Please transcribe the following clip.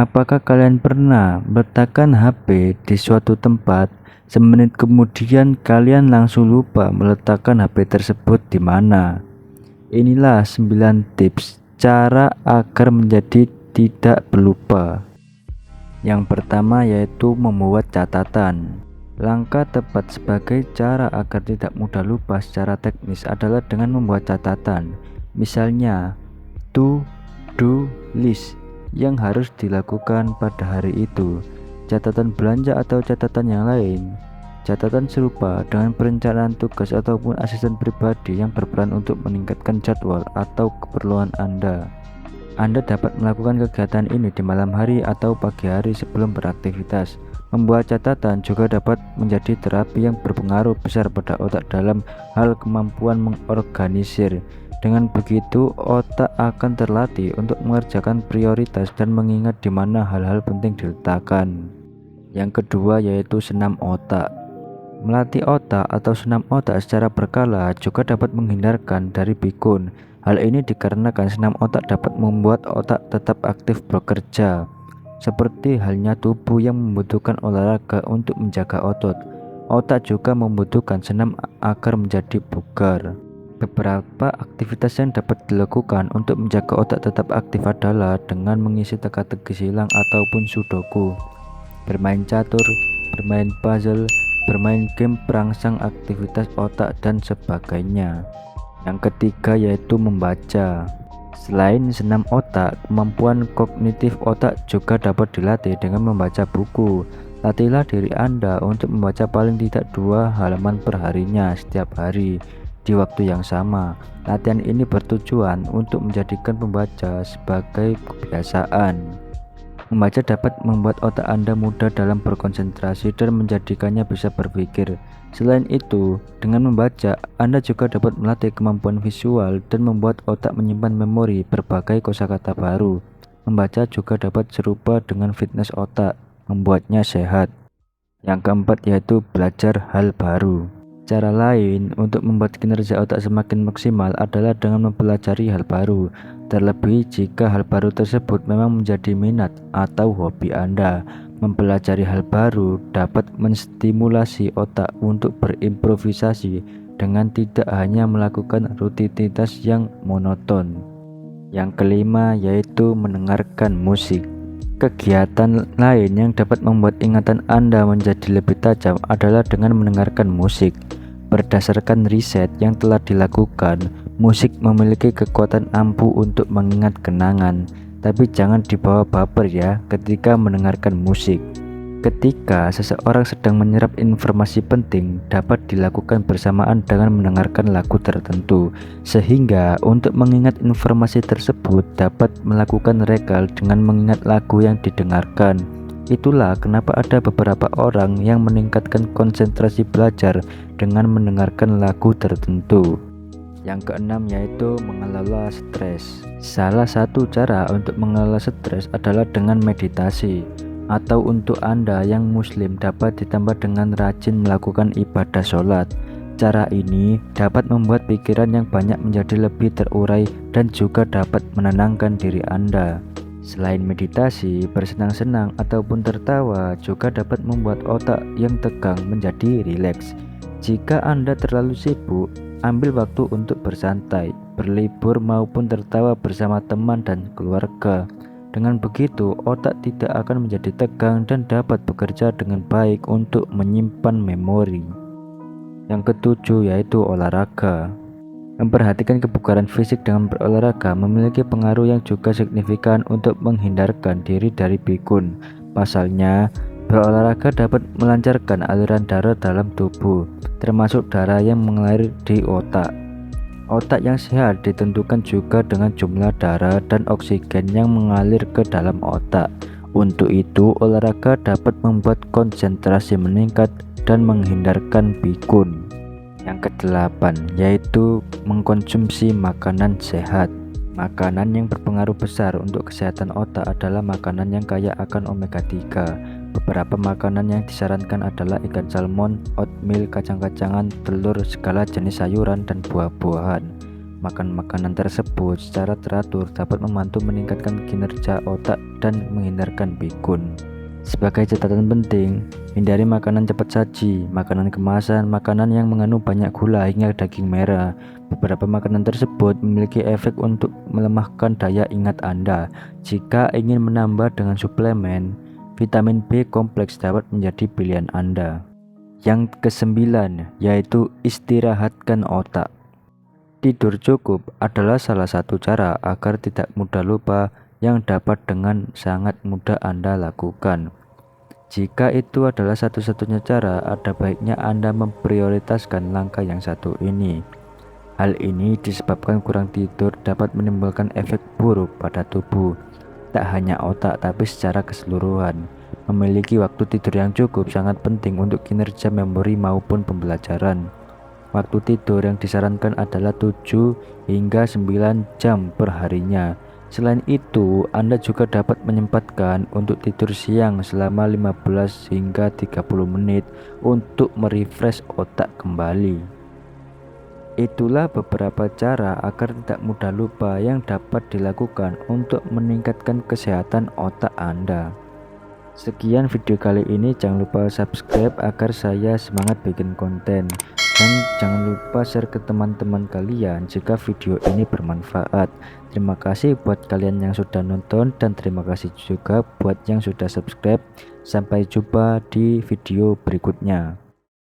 Apakah kalian pernah meletakkan HP di suatu tempat, semenit kemudian kalian langsung lupa meletakkan HP tersebut di mana? Inilah 9 tips cara agar menjadi tidak pelupa. Yang pertama yaitu membuat catatan. Langkah tepat sebagai cara agar tidak mudah lupa secara teknis adalah dengan membuat catatan. Misalnya, to-do list yang harus dilakukan pada hari itu, catatan belanja atau catatan yang lain. Catatan serupa dengan perencanaan tugas ataupun asisten pribadi yang berperan untuk meningkatkan jadwal atau keperluan Anda. Anda dapat melakukan kegiatan ini di malam hari atau pagi hari sebelum beraktivitas. Membuat catatan juga dapat menjadi terapi yang berpengaruh besar pada otak dalam hal kemampuan mengorganisir. Dengan begitu, otak akan terlatih untuk mengerjakan prioritas dan mengingat di mana hal-hal penting diletakkan. Yang kedua yaitu senam otak. Melatih otak atau senam otak secara berkala juga dapat menghindarkan dari pikun. Hal ini dikarenakan senam otak dapat membuat otak tetap aktif bekerja. Seperti halnya tubuh yang membutuhkan olahraga untuk menjaga otot, otak juga membutuhkan senam agar menjadi bugar. Beberapa aktivitas yang dapat dilakukan untuk menjaga otak tetap aktif adalah dengan mengisi teka-teki silang ataupun sudoku, bermain catur, bermain puzzle, bermain game perangsang aktivitas otak, dan sebagainya. Yang ketiga yaitu membaca. Selain senam otak, kemampuan kognitif otak juga dapat dilatih dengan membaca buku. Latihlah diri Anda untuk membaca paling tidak 2 halaman per harinya setiap hari di waktu yang sama. Latihan ini bertujuan untuk menjadikan membaca sebagai kebiasaan. Membaca dapat membuat otak Anda mudah dalam berkonsentrasi dan menjadikannya bisa berpikir. Selain itu, dengan membaca, Anda juga dapat melatih kemampuan visual dan membuat otak menyimpan memori berbagai kosakata baru. Membaca juga dapat serupa dengan fitness otak, membuatnya sehat. Yang keempat yaitu belajar hal baru. Cara lain untuk membuat kinerja otak semakin maksimal adalah dengan mempelajari hal baru, terlebih jika hal baru tersebut memang menjadi minat atau hobi Anda. Mempelajari hal baru dapat menstimulasi otak untuk berimprovisasi dengan tidak hanya melakukan rutinitas yang monoton. Yang kelima yaitu mendengarkan musik. Kegiatan lain yang dapat membuat ingatan Anda menjadi lebih tajam adalah dengan mendengarkan musik. Berdasarkan riset yang telah dilakukan, musik memiliki kekuatan ampuh untuk mengingat kenangan. Tapi jangan dibawa baper ya ketika mendengarkan musik. Ketika seseorang sedang menyerap informasi penting, dapat dilakukan bersamaan dengan mendengarkan lagu tertentu, sehingga untuk mengingat informasi tersebut dapat melakukan rekal dengan mengingat lagu yang didengarkan. Itulah kenapa ada beberapa orang yang meningkatkan konsentrasi belajar dengan mendengarkan lagu tertentu. Yang keenam yaitu mengelola stres. Salah satu cara untuk mengelola stres adalah dengan meditasi. Atau untuk Anda yang muslim dapat ditambah dengan rajin melakukan ibadah sholat. Cara ini dapat membuat pikiran yang banyak menjadi lebih terurai dan juga dapat menenangkan diri Anda. Selain meditasi, bersenang-senang ataupun tertawa juga dapat membuat otak yang tegang menjadi rileks. Jika Anda terlalu sibuk, ambil waktu untuk bersantai, berlibur maupun tertawa bersama teman dan keluarga. Dengan begitu, otak tidak akan menjadi tegang dan dapat bekerja dengan baik untuk menyimpan memori. Yang ketujuh yaitu olahraga. Memperhatikan kebugaran fisik dengan berolahraga memiliki pengaruh yang juga signifikan untuk menghindarkan diri dari pikun. Pasalnya, berolahraga dapat melancarkan aliran darah dalam tubuh, termasuk darah yang mengalir di otak. Otak yang sehat ditentukan juga dengan jumlah darah dan oksigen yang mengalir ke dalam otak. Untuk itu, olahraga dapat membuat konsentrasi meningkat dan menghindarkan pikun. Yang kedelapan yaitu mengkonsumsi makanan sehat. Makanan yang berpengaruh besar untuk kesehatan otak adalah makanan yang kaya akan omega 3. Beberapa makanan yang disarankan adalah ikan salmon, oatmeal, kacang-kacangan, telur, segala jenis sayuran dan buah-buahan. Makan makanan tersebut secara teratur dapat membantu meningkatkan kinerja otak dan menghindarkan pikun. Sebagai catatan penting, hindari makanan cepat saji, makanan kemasan, makanan yang mengandung banyak gula hingga daging merah. Beberapa makanan tersebut memiliki efek untuk melemahkan daya ingat Anda. Jika ingin menambah dengan suplemen, vitamin B kompleks dapat menjadi pilihan Anda. Yang kesembilan, yaitu istirahatkan otak. Tidur cukup adalah salah satu cara agar tidak mudah lupa yang dapat dengan sangat mudah Anda lakukan. Jika itu adalah satu-satunya cara, ada baiknya Anda memprioritaskan langkah yang satu ini. Hal ini disebabkan kurang tidur dapat menimbulkan efek buruk pada tubuh, tak hanya otak tapi secara keseluruhan. Memiliki waktu tidur yang cukup sangat penting untuk kinerja memori maupun pembelajaran. Waktu tidur yang disarankan adalah 7 hingga 9 jam per harinya. Selain itu, Anda juga dapat menyempatkan untuk tidur siang selama 15 hingga 30 menit untuk merefresh otak kembali. Itulah beberapa cara agar tidak mudah lupa yang dapat dilakukan untuk meningkatkan kesehatan otak Anda. Sekian video kali ini, jangan lupa subscribe agar saya semangat bikin konten. Dan jangan lupa share ke teman-teman kalian jika video ini bermanfaat. Terima kasih buat kalian yang sudah nonton dan terima kasih juga buat yang sudah subscribe. Sampai jumpa di video berikutnya.